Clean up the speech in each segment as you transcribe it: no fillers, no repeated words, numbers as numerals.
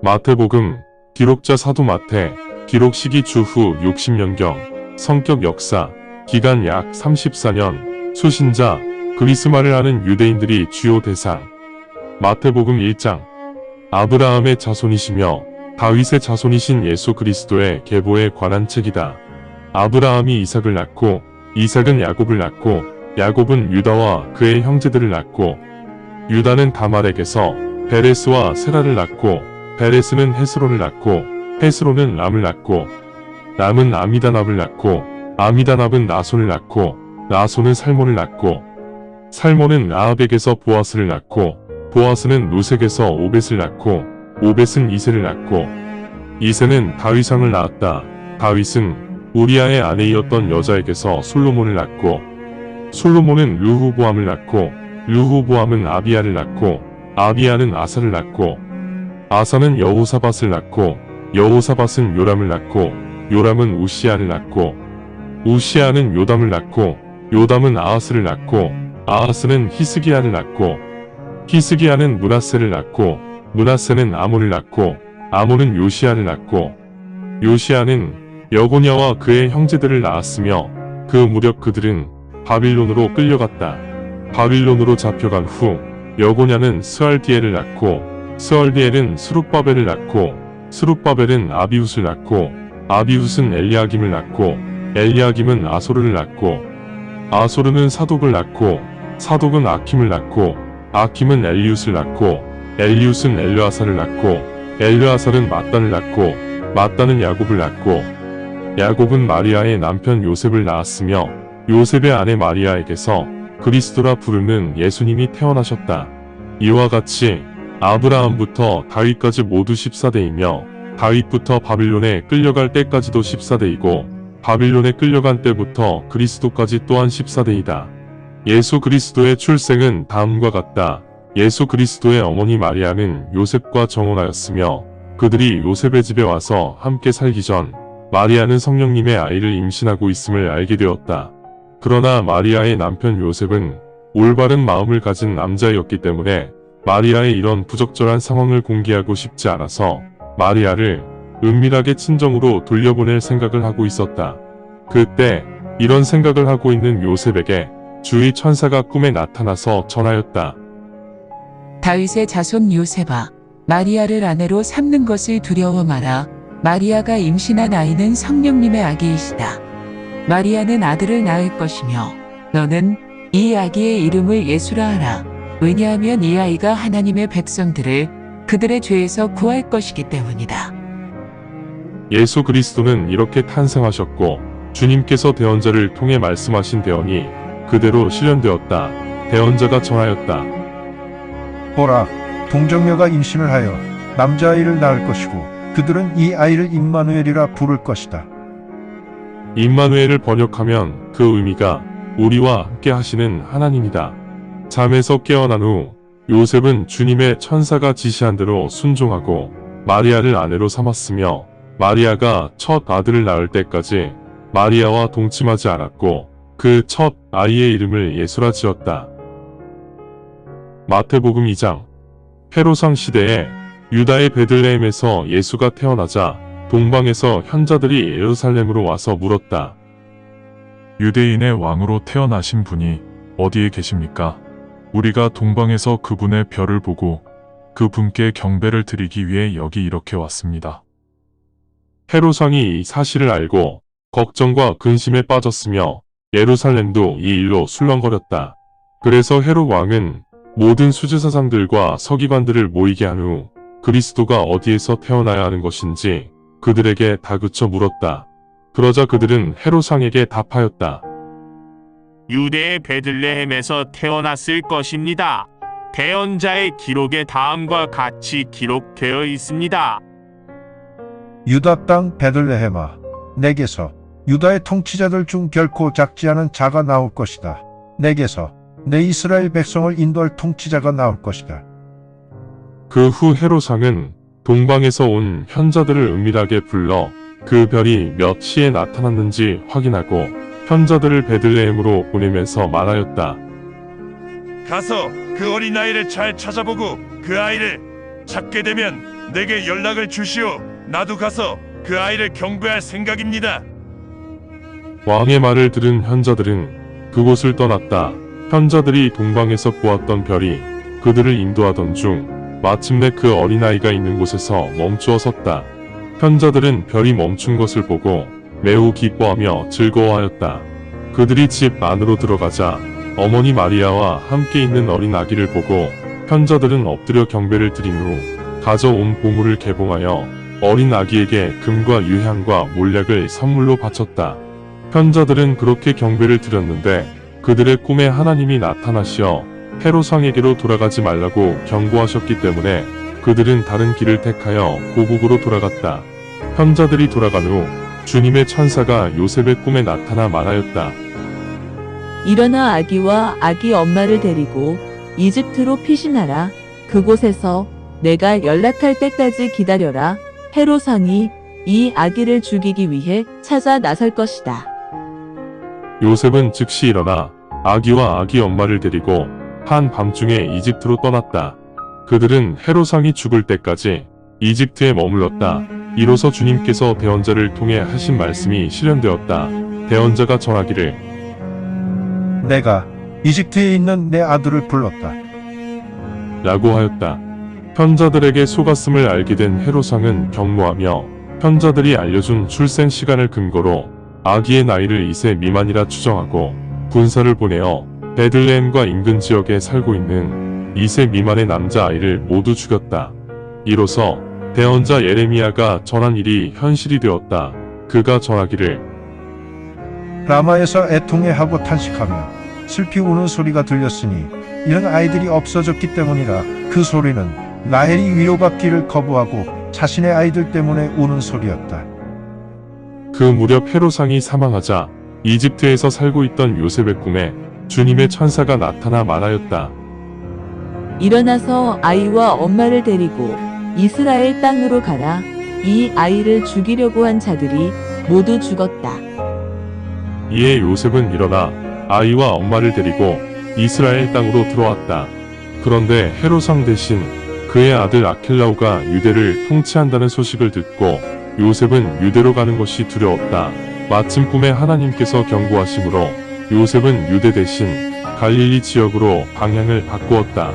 마태복음, 기록자 사도 마태, 기록 시기 주후 60년경, 성격 역사, 기간 약 34년, 수신자, 그리스말을 하는 유대인들이 주요 대상. 마태복음 1장. 아브라함의 자손이시며 다윗의 자손이신 예수 그리스도의 계보에 관한 책이다. 아브라함이 이삭을 낳고 이삭은 야곱을 낳고 야곱은 유다와 그의 형제들을 낳고 유다는 다말에게서 베레스와 세라를 낳고 베레스는 헤스론을 낳고 헤스론은 람을 낳고 람은 아미다납을 낳고 아미다납은 나손을 낳고 나손은 살몬을 낳고 살몬은 라합에게서 보아스를 낳고 보아스는 루색에서 오벳을 낳고 오벳은 이새를 낳고 이새는 다윗왕을 낳았다. 다윗은 우리아의 아내이었던 여자에게서 솔로몬을 낳고 솔로몬은 르호보암을 낳고 르호보암은 아비야를 낳고 아비야는 아사를 낳고 아사는 여호사밧을 낳고 여호사밧은 요람을 낳고 요람은 우시야를 낳고 우시야는 요담을 낳고 요담은 아하스를 낳고 아하스는 히스기야를 낳고 히스기야는 므낫세를 낳고 므낫세는 아몬을 낳고 아몬은 요시야를 낳고 요시야는 여고냐와 그의 형제들을 낳았으며 그 무렵 그들은 바빌론으로 끌려갔다. 바빌론으로 잡혀간 후 여고냐는 스알디엘을 낳고 스알디엘은 스룹바벨을 낳고 스룹바벨은 아비훗을 낳고 아비훗은 엘리야김을 낳고 엘리야김은 아소르를 낳고 아소르는 사독을 낳고 사독은 아킴을 낳고 아킴은 엘리웃을 낳고 엘리웃은 엘르아살을 낳고 엘르아살은 mat단을 낳고 mat단은 야곱을 낳고 야곱은 마리아의 남편 요셉을 낳았으며 요셉의 아내 마리아에게서 그리스도라 부르는 예수님이 태어나셨다. 이와 같이 아브라함부터 다윗까지 모두 14대이며 다윗부터 바빌론에 끌려갈 때까지도 14대이고 바빌론에 끌려간 때부터 그리스도까지 또한 14대이다. 예수 그리스도의 출생은 다음과 같다. 예수 그리스도의 어머니 마리아는 요셉과 정혼하였으며 그들이 요셉의 집에 와서 함께 살기 전 마리아는 성령님의 아이를 임신하고 있음을 알게 되었다. 그러나 마리아의 남편 요셉은 올바른 마음을 가진 남자였기 때문에 마리아의 이런 부적절한 상황을 공개하고 싶지 않아서 마리아를 은밀하게 친정으로 돌려보낼 생각을 하고 있었다. 그때 이런 생각을 하고 있는 요셉에게 주의 천사가 꿈에 나타나서 전하였다. 다윗의 자손 요셉아, 마리아를 아내로 삼는 것을 두려워 마라. 마리아가 임신한 아이는 성령님의 아기이시다. 마리아는 아들을 낳을 것이며 너는 이 아기의 이름을 예수라 하라. 왜냐하면 이 아이가 하나님의 백성들을 그들의 죄에서 구할 것이기 때문이다. 예수 그리스도는 이렇게 탄생하셨고 주님께서 대언자를 통해 말씀하신 대언이 그대로 실현되었다. 대언자가 전하였다. 보라, 동정녀가 임신을 하여 남자아이를 낳을 것이고 그들은 이 아이를 임마누엘이라 부를 것이다. 임마누엘을 번역하면 그 의미가 우리와 함께 하시는 하나님이다. 잠에서 깨어난 후 요셉은 주님의 천사가 지시한 대로 순종하고 마리아를 아내로 삼았으며 마리아가 첫 아들을 낳을 때까지 마리아와 동침하지 않았고 그 첫 아이의 이름을 예수라 지었다. 마태복음 2장. 헤롯왕 시대에 유다의 베들레헴에서 예수가 태어나자 동방에서 현자들이 예루살렘으로 와서 물었다. 유대인의 왕으로 태어나신 분이 어디에 계십니까? 우리가 동방에서 그분의 별을 보고 그분께 경배를 드리기 위해 여기 이렇게 왔습니다. 헤롯왕이 이 사실을 알고 걱정과 근심에 빠졌으며 예루살렘도 이 일로 술렁거렸다. 그래서 헤롯 왕은 모든 수제사장들과 서기관들을 모이게 한 후 그리스도가 어디에서 태어나야 하는 것인지 그들에게 다그쳐 물었다. 그러자 그들은 헤롯 왕에게 답하였다. 유대의 베들레헴에서 태어났을 것입니다. 대언자의 기록에 다음과 같이 기록되어 있습니다. 유다 땅 베들레헴아, 내게서 유다의 통치자들 중 결코 작지 않은 자가 나올 것이다. 내게서 내 이스라엘 백성을 인도할 통치자가 나올 것이다. 그 후 헤롯 왕은 동방에서 온 현자들을 은밀하게 불러 그 별이 몇 시에 나타났는지 확인하고 현자들을 베들레헴으로 보내면서 말하였다. 가서 그 어린아이를 잘 찾아보고 그 아이를 찾게 되면 내게 연락을 주시오. 나도 가서 그 아이를 경배할 생각입니다. 왕의 말을 들은 현자들은 그곳을 떠났다. 현자들이 동방에서 보았던 별이 그들을 인도하던 중 마침내 그 어린아이가 있는 곳에서 멈추어 섰다. 현자들은 별이 멈춘 것을 보고 매우 기뻐하며 즐거워하였다. 그들이 집 안으로 들어가자 어머니 마리아와 함께 있는 어린 아기를 보고 현자들은 엎드려 경배를 드린 후 가져온 보물을 개봉하여 어린 아기에게 금과 유향과 몰약을 선물로 바쳤다. 현자들은 그렇게 경배를 드렸는데 그들의 꿈에 하나님이 나타나시어 헤롯왕에게로 돌아가지 말라고 경고하셨기 때문에 그들은 다른 길을 택하여 고국으로 돌아갔다. 현자들이 돌아간 후 주님의 천사가 요셉의 꿈에 나타나 말하였다. 일어나 아기와 아기 엄마를 데리고 이집트로 피신하라. 그곳에서 내가 연락할 때까지 기다려라. 헤롯왕이 이 아기를 죽이기 위해 찾아 나설 것이다. 요셉은 즉시 일어나 아기와 아기 엄마를 데리고 한밤중에 이집트로 떠났다. 그들은 헤롯왕이 죽을 때까지 이집트에 머물렀다. 이로써 주님께서 대언자를 통해 하신 말씀이 실현되었다. 대언자가 전하기를 내가 이집트에 있는 내 아들을 불렀다. 라고 하였다. 현자들에게 속았음을 알게 된 헤롯왕은 경노하며 현자들이 알려준 출생 시간을 근거로 아기의 나이를 2세 미만이라 추정하고 군사를 보내어 베들레헴과 인근 지역에 살고 있는 2세 미만의 남자아이를 모두 죽였다. 이로써 대언자 예레미야가 전한 일이 현실이 되었다. 그가 전하기를 라마에서 애통해하고 탄식하며 슬피 우는 소리가 들렸으니 이런 아이들이 없어졌기 때문이라. 그 소리는 라헬이 위로받기를 거부하고 자신의 아이들 때문에 우는 소리였다. 그 무렵 헤롯왕이 사망하자 이집트에서 살고 있던 요셉의 꿈에 주님의 천사가 나타나 말하였다. 일어나서 아이와 엄마를 데리고 이스라엘 땅으로 가라. 이 아이를 죽이려고 한 자들이 모두 죽었다. 이에 요셉은 일어나 아이와 엄마를 데리고 이스라엘 땅으로 들어왔다. 그런데 헤롯왕 대신 그의 아들 아켈라오가 유대를 통치한다는 소식을 듣고 요셉은 유대로 가는 것이 두려웠다. 마침 꿈에 하나님께서 경고하심으로 요셉은 유대 대신 갈릴리 지역으로 방향을 바꾸었다.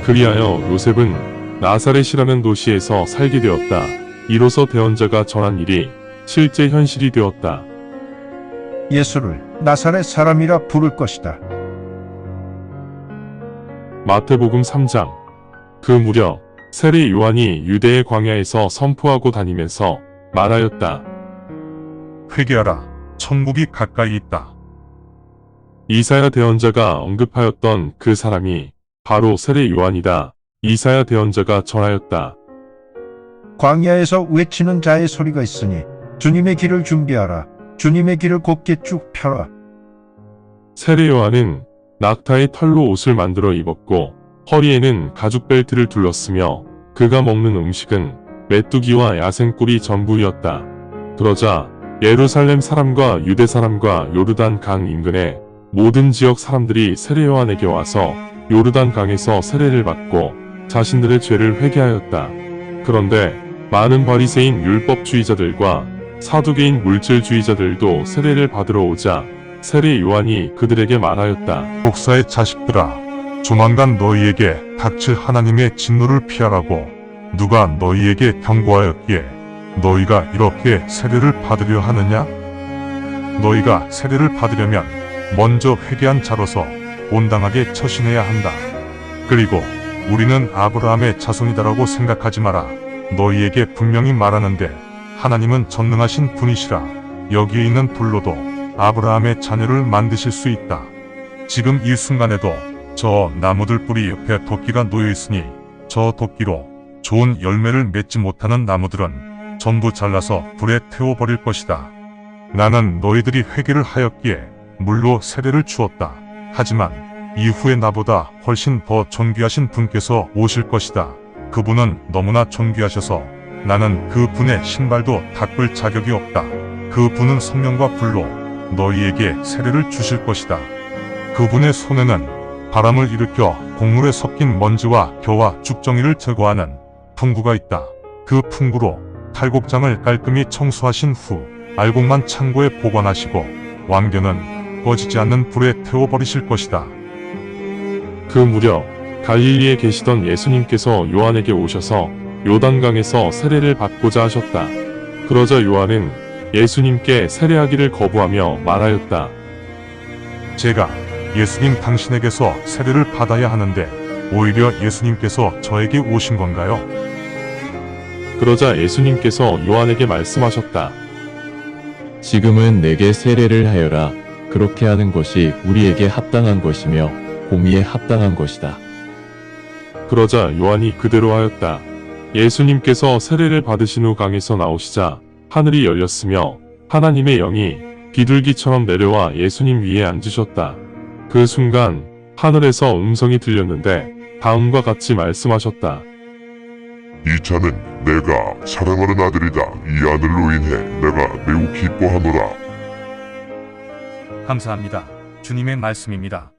그리하여 요셉은 나사렛이라는 도시에서 살게 되었다. 이로써 대언자가 전한 일이 실제 현실이 되었다. 예수를 나사렛 사람이라 부를 것이다. 마태복음 3장. 그 무렵 세례 요한이 유대의 광야에서 선포하고 다니면서 말하였다. 회개하라. 천국이 가까이 있다. 이사야 대언자가 언급하였던 그 사람이 바로 세례 요한이다. 이사야 대언자가 전하였다. 광야에서 외치는 자의 소리가 있으니 주님의 길을 준비하라. 주님의 길을 곱게 쭉 펴라. 세례 요한은 낙타의 털로 옷을 만들어 입었고 허리에는 가죽 벨트를 둘렀으며 그가 먹는 음식은 메뚜기와 야생꿀이 전부이었다. 그러자 예루살렘 사람과 유대 사람과 요르단 강 인근의 모든 지역 사람들이 세례 요한에게 와서 요르단 강에서 세례를 받고 자신들의 죄를 회개하였다. 그런데 많은 바리새인 율법주의자들과 사두개인 물질주의자들도 세례를 받으러 오자 세례 요한이 그들에게 말하였다. 목사의 자식들아, 조만간 너희에게 닥칠 하나님의 진노를 피하라고 누가 너희에게 경고하였기에 너희가 이렇게 세례를 받으려 하느냐? 너희가 세례를 받으려면 먼저 회개한 자로서 온당하게 처신해야 한다. 그리고 우리는 아브라함의 자손이다라고 생각하지 마라. 너희에게 분명히 말하는데 하나님은 전능하신 분이시라. 여기에 있는 불로도 아브라함의 자녀를 만드실 수 있다. 지금 이 순간에도 저 나무들 뿌리 옆에 도끼가 놓여 있으니 저 도끼로 좋은 열매를 맺지 못하는 나무들은 전부 잘라서 불에 태워버릴 것이다. 나는 너희들이 회개를 하였기에 물로 세례를 주었다. 하지만 이후에 나보다 훨씬 더 존귀하신 분께서 오실 것이다. 그분은 너무나 존귀하셔서 나는 그 분의 신발도 닦을 자격이 없다. 그 분은 성령과 불로 너희에게 세례를 주실 것이다. 그분의 손에는 바람을 일으켜 곡물에 섞인 먼지와 겨와 죽정이를 제거하는 풍구가 있다. 그 풍구로 칼곡장을 깔끔히 청소하신 후 알곡만 창고에 보관하시고 왕견은 꺼지지 않는 불에 태워버리실 것이다. 그 무렵 갈릴리에 계시던 예수님께서 요한에게 오셔서 요단강에서 세례를 받고자 하셨다. 그러자 요한은 예수님께 세례하기를 거부하며 말하였다. 제가 예수님 당신에게서 세례를 받아야 하는데 오히려 예수님께서 저에게 오신 건가요? 그러자 예수님께서 요한에게 말씀하셨다. 지금은 내게 세례를 하여라. 그렇게 하는 것이 우리에게 합당한 것이며 공의에 합당한 것이다. 그러자 요한이 그대로 하였다. 예수님께서 세례를 받으신 후 강에서 나오시자 하늘이 열렸으며 하나님의 영이 비둘기처럼 내려와 예수님 위에 앉으셨다. 그 순간 하늘에서 음성이 들렸는데 다음과 같이 말씀하셨다. 이 자는 내가 사랑하는 아들이다. 이 아들로 인해 내가 매우 기뻐하노라. 감사합니다. 주님의 말씀입니다.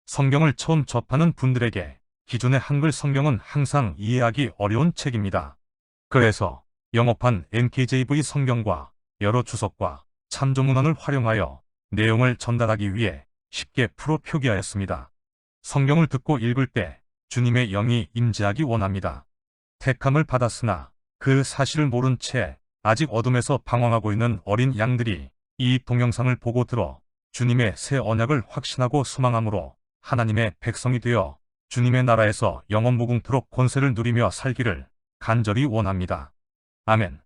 성경을 처음 접하는 분들에게 기존의 한글 성경은 항상 이해하기 어려운 책입니다. 그래서 영어판 NKJV 성경과 여러 주석과 참조문헌을 활용하여 내용을 전달하기 위해 쉽게 풀어 표기하였습니다. 성경을 듣고 읽을 때 주님의 영이 임재하기 원합니다. 택함을 받았으나 그 사실을 모른 채 아직 어둠에서 방황하고 있는 어린 양들이 이 동영상을 보고 들어 주님의 새 언약을 확신하고 소망함으로 하나님의 백성이 되어 주님의 나라에서 영원 무궁토록 권세를 누리며 살기를 간절히 원합니다. 아멘.